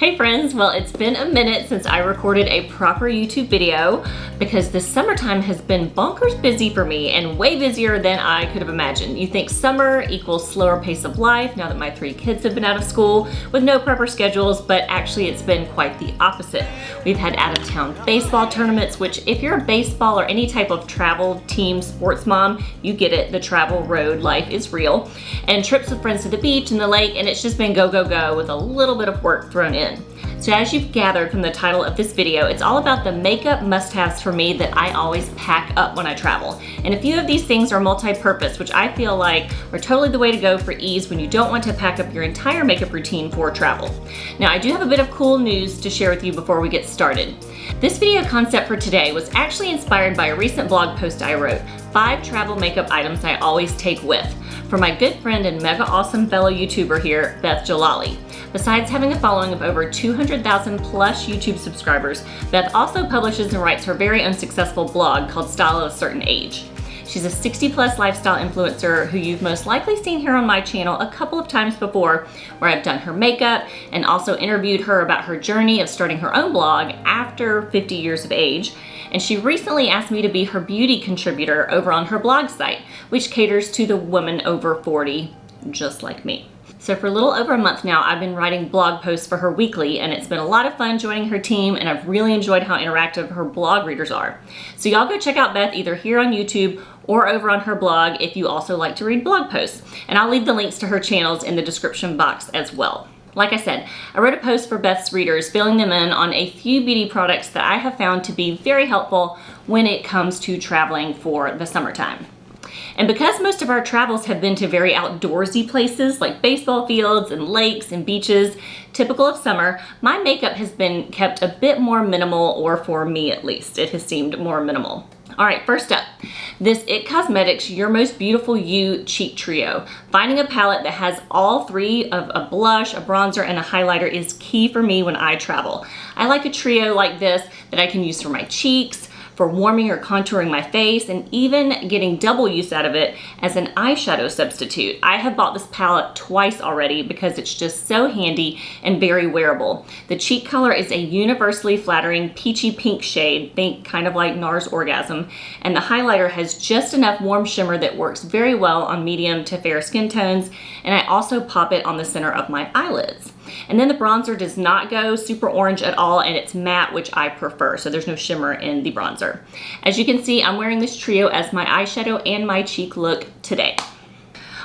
Hey friends, well it's been a minute since I recorded a proper YouTube video because this summertime has been bonkers busy for me and way busier than I could have imagined. You think summer equals slower pace of life now that my 3 kids have been out of school with no proper schedules, but actually it's been quite the opposite. We've had out of town baseball tournaments, which if you're a baseball or any type of travel team sports mom, you get it, the travel road life is real. And trips with friends to the beach and the lake, and it's just been go, go, go with a little bit of work thrown in. So as you've gathered from the title of this video, it's all about the makeup must-haves for me that I always pack up when I travel. And a few of these things are multi-purpose, which I feel like are totally the way to go for ease when you don't want to pack up your entire makeup routine for travel. Now I do have a bit of cool news to share with you before we get started. This video concept for today was actually inspired by a recent blog post I wrote, 5 travel makeup items I always take with, from my good friend and mega awesome fellow YouTuber here, Beth Jalali. Besides having a following of over 200,000 plus YouTube subscribers, Beth also publishes and writes her very unsuccessful blog called Style at a Certain Age. She's a 60 plus lifestyle influencer who you've most likely seen here on my channel a couple of times before, where I've done her makeup and also interviewed her about her journey of starting her own blog after 50 years of age. And she recently asked me to be her beauty contributor over on her blog site, which caters to the woman over 40, just like me. So for a little over a month now, I've been writing blog posts for her weekly, and it's been a lot of fun joining her team, and I've really enjoyed how interactive her blog readers are. So y'all go check out Beth either here on YouTube or over on her blog if you also like to read blog posts. And I'll leave the links to her channels in the description box as well. Like I said, I wrote a post for Beth's readers filling them in on a few beauty products that I have found to be very helpful when it comes to traveling for the summertime. And because most of our travels have been to very outdoorsy places like baseball fields and lakes and beaches, typical of summer, my makeup has been kept a bit more minimal, or for me at least, it has seemed more minimal. All right, first up, this IT Cosmetics Your Most Beautiful You Cheek Trio. Finding a palette that has all 3 of a blush, a bronzer, and a highlighter is key for me when I travel. I like a trio like this that I can use for my cheeks, for warming or contouring my face, and even getting double use out of it as an eyeshadow substitute. I have bought this palette twice already because it's just so handy and very wearable. The cheek color is a universally flattering peachy pink shade, think kind of like NARS Orgasm, and the highlighter has just enough warm shimmer that works very well on medium to fair skin tones, and I also pop it on the center of my eyelids. And then the bronzer does not go super orange at all, and it's matte, which I prefer, so there's no shimmer in the bronzer. As you can see, I'm wearing this trio as my eyeshadow and my cheek look today.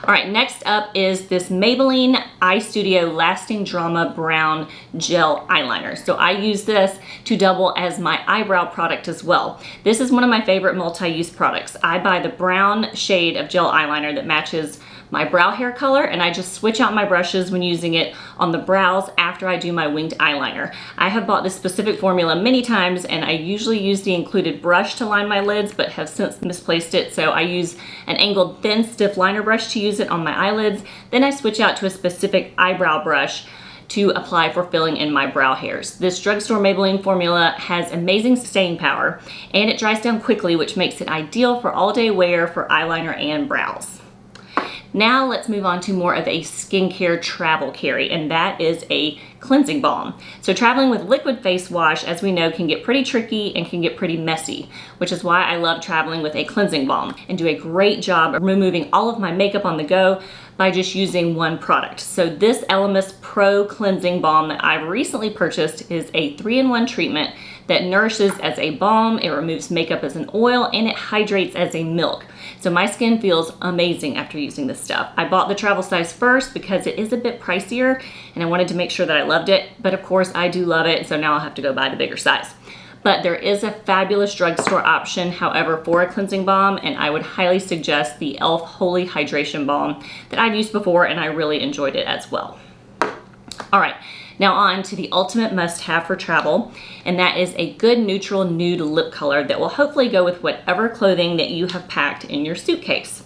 All right, next up is this Maybelline Eye Studio Lasting Drama Brown Gel Eyeliner. So I use this to double as my eyebrow product as well. This is one of my favorite multi-use products. I buy the brown shade of gel eyeliner that matches my brow hair color, and I just switch out my brushes when using it on the brows after I do my winged eyeliner. I have bought this specific formula many times, and I usually use the included brush to line my lids, but have since misplaced it, so I use an angled thin stiff liner brush to use it on my eyelids. Then I switch out to a specific eyebrow brush to apply for filling in my brow hairs. This drugstore Maybelline formula has amazing staying power, and it dries down quickly, which makes it ideal for all-day wear for eyeliner and brows. Now let's move on to more of a skincare travel carry, and that is a cleansing balm. So traveling with liquid face wash, as we know, can get pretty tricky and can get pretty messy, which is why I love traveling with a cleansing balm and do a great job of removing all of my makeup on the go by just using one product. So this Elemis Pro Cleansing Balm that I've recently purchased is a 3-in-1 treatment that nourishes as a balm, it removes makeup as an oil, and it hydrates as a milk. So my skin feels amazing after using this stuff. I bought the travel size first because it is a bit pricier and I wanted to make sure that I loved it, but of course I do love it, so now I'll have to go buy the bigger size. But there is a fabulous drugstore option, however, for a cleansing balm, and I would highly suggest the e.l.f. Holy Hydration Balm that I've used before, and I really enjoyed it as well. All right, now on to the ultimate must-have for travel, and that is a good neutral nude lip color that will hopefully go with whatever clothing that you have packed in your suitcase.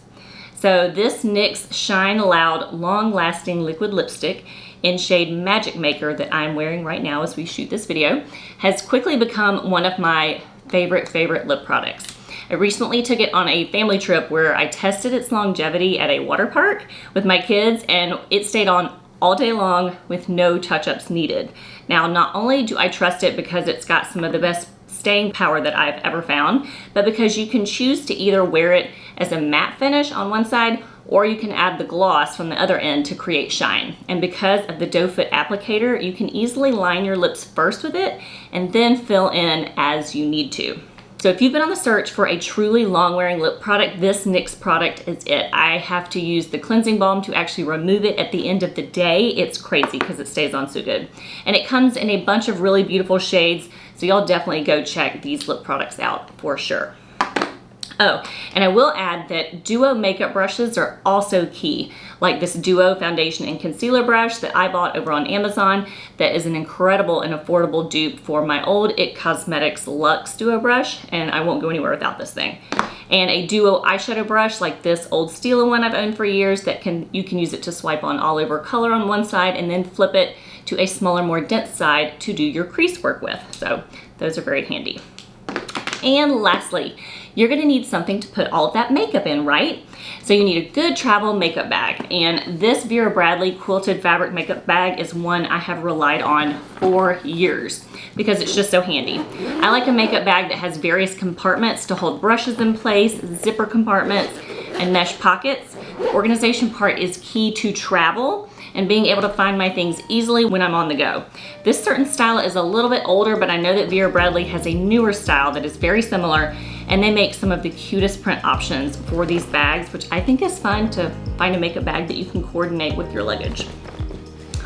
So this NYX Shine Loud long-lasting liquid lipstick in shade Magic Maker that I'm wearing right now as we shoot this video has quickly become one of my favorite lip products. I recently took it on a family trip where I tested its longevity at a water park with my kids, and it stayed on all day long with no touch-ups needed. Now, not only do I trust it because it's got some of the best staying power that I've ever found, but because you can choose to either wear it as a matte finish on one side, or you can add the gloss from the other end to create shine. And because of the doe foot applicator, you can easily line your lips first with it and then fill in as you need to. So if you've been on the search for a truly long-wearing lip product, this NYX product is it. I have to use the cleansing balm to actually remove it at the end of the day. It's crazy because it stays on so good. And it comes in a bunch of really beautiful shades, so y'all definitely go check these lip products out for sure. Oh, and I will add that duo makeup brushes are also key, like this duo foundation and concealer brush that I bought over on Amazon that is an incredible and affordable dupe for my old IT Cosmetics Luxe duo brush, and I won't go anywhere without this thing. And a duo eyeshadow brush like this old Stila one I've owned for years that you can use it to swipe on all over color on one side and then flip it to a smaller, more dense side to do your crease work with. So those are very handy. And lastly, you're gonna need something to put all of that makeup in, right? So you need a good travel makeup bag. And this Vera Bradley quilted fabric makeup bag is one I have relied on for years because it's just so handy. I like a makeup bag that has various compartments to hold brushes in place, zipper compartments, and mesh pockets. The organization part is key to travel and being able to find my things easily when I'm on the go. This certain style is a little bit older, but I know that Vera Bradley has a newer style that is very similar, and they make some of the cutest print options for these bags, which I think is fun to find a makeup bag that you can coordinate with your luggage.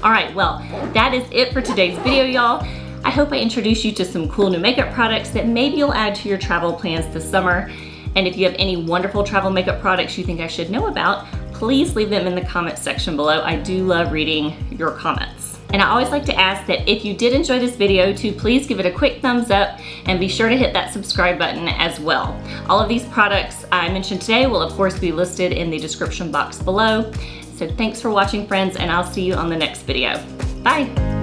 All right, well, that is it for today's video, y'all. I hope I introduced you to some cool new makeup products that maybe you'll add to your travel plans this summer. And if you have any wonderful travel makeup products you think I should know about, please leave them in the comment section below. I do love reading your comments. And I always like to ask that if you did enjoy this video to please give it a quick thumbs up and be sure to hit that subscribe button as well. All of these products I mentioned today will of course be listed in the description box below. So thanks for watching, friends, and I'll see you on the next video. Bye.